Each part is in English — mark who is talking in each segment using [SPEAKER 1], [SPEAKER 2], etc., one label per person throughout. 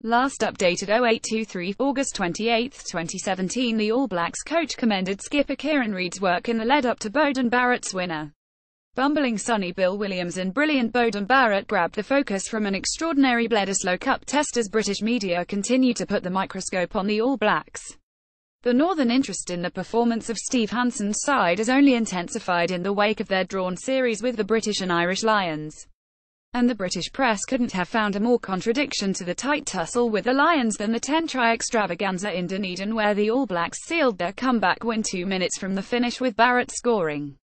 [SPEAKER 1] Last updated 0823, August 28, 2017. The All Blacks coach commended skipper Kieran Reid's work in the lead-up to Beauden Barrett's winner. Bumbling Sonny Bill Williams and brilliant Beauden Barrett grabbed the focus from an extraordinary Bledisloe Cup test as British media continue to put the microscope on the All Blacks. The Northern interest in the performance of Steve Hanson's side has only intensified in the wake of their drawn series with the British and Irish Lions. And the British press couldn't have found a more contradiction to the tight tussle with the Lions than the 10-try extravaganza in Dunedin, where the All Blacks sealed their comeback win 2 minutes from the finish with Barrett scoring.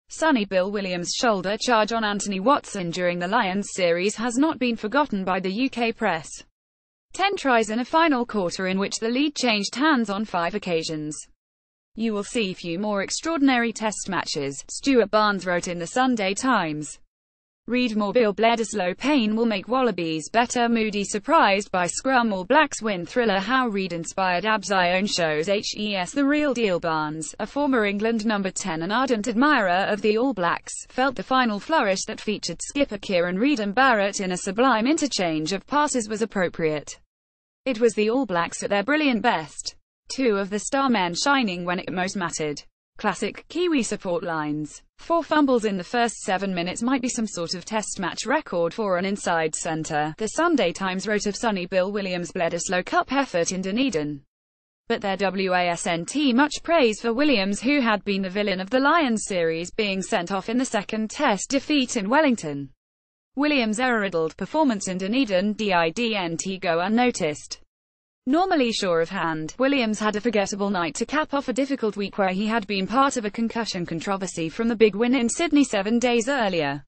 [SPEAKER 1] Sonny Bill Williams' shoulder charge on Anthony Watson during the Lions series has not been forgotten by the UK press. 10 tries in a final quarter in which the lead changed hands on 5 occasions. You will see few more extraordinary test matches, Stuart Barnes wrote in the Sunday Times. Read more. Bill Bledisloe pain will make Wallabies better. Moody surprised by scrum. All Blacks win thriller. How Reid inspired Ab's own shows HES The Real Deal. Barnes, a former England number 10 and ardent admirer of the All Blacks, felt the final flourish that featured skipper Kieran Reid and Barrett in a sublime interchange of passes was appropriate. It was the All Blacks at their brilliant best. Two of the star men shining when it most mattered. Classic Kiwi support lines. 4 fumbles in the first 7 minutes might be some sort of test match record for an inside centre, the Sunday Times wrote of Sonny Bill Williams' Bledisloe Cup effort in Dunedin. But there wasn't much praise for Williams, who had been the villain of the Lions series, being sent off in the second test defeat in Wellington. Williams' error-riddled performance in Dunedin didn't go unnoticed. Normally sure of hand, Williams had a forgettable night to cap off a difficult week where he had been part of a concussion controversy from the big win in Sydney 7 days earlier.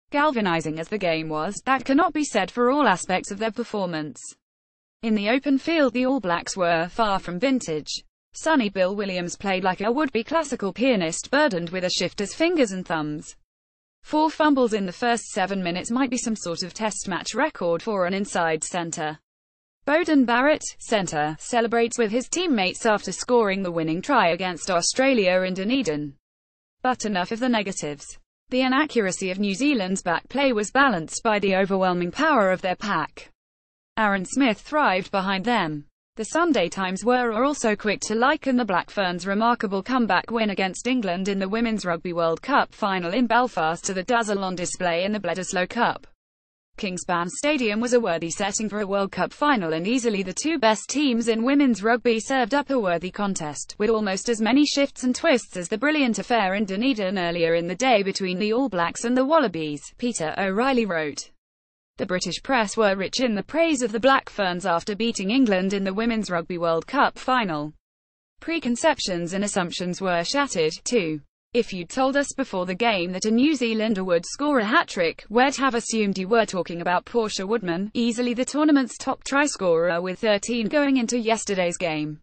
[SPEAKER 1] Galvanizing as the game was, that cannot be said for all aspects of their performance. In the open field, the All Blacks were far from vintage. Sonny Bill Williams played like a would-be classical pianist burdened with a shifter's fingers and thumbs. 4 fumbles in the first 7 minutes might be some sort of test match record for an inside centre. Beauden Barrett, centre, celebrates with his teammates after scoring the winning try against Australia in Dunedin. But enough of the negatives. The inaccuracy of New Zealand's back play was balanced by the overwhelming power of their pack. Aaron Smith thrived behind them. The Sunday Times were also quick to liken the Black Ferns' remarkable comeback win against England in the Women's Rugby World Cup final in Belfast to the dazzle on display in the Bledisloe Cup. Kingspan Stadium was a worthy setting for a World Cup final, and easily the 2 best teams in women's rugby served up a worthy contest, with almost as many shifts and twists as the brilliant affair in Dunedin earlier in the day between the All Blacks and the Wallabies, Peter O'Reilly wrote. The British press were rich in the praise of the Black Ferns after beating England in the Women's Rugby World Cup final. Preconceptions and assumptions were shattered, too. If you'd told us before the game that a New Zealander would score a hat-trick, we'd have assumed you were talking about Portia Woodman, easily the tournament's top try-scorer with 13 going into yesterday's game.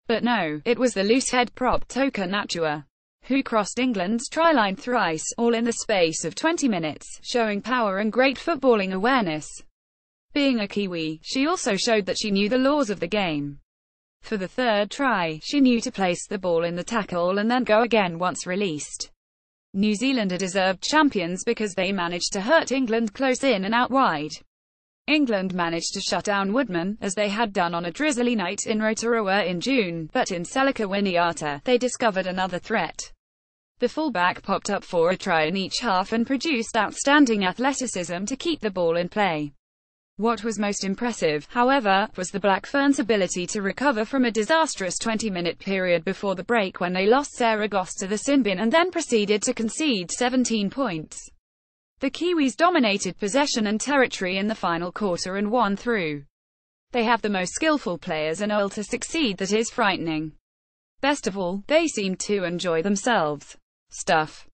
[SPEAKER 1] But no, it was the loose-head prop Toka Natua, who crossed England's try-line thrice, all in the space of 20 minutes, showing power and great footballing awareness. Being a Kiwi, she also showed that she knew the laws of the game. For the 3rd try, she knew to place the ball in the tackle and then go again once released. New Zealand are deserved champions because they managed to hurt England close in and out wide. England managed to shut down Woodman, as they had done on a drizzly night in Rotorua in June, but in Selika Winiata, they discovered another threat. The fullback popped up for a try in each half and produced outstanding athleticism to keep the ball in play. What was most impressive, however, was the Black Ferns' ability to recover from a disastrous 20-minute period before the break when they lost Sarah Goss to the sin bin and then proceeded to concede 17 points. The Kiwis dominated possession and territory in the final quarter and won through. They have the most skillful players and a will to succeed that is frightening. Best of all, they seemed to enjoy themselves. Stuff.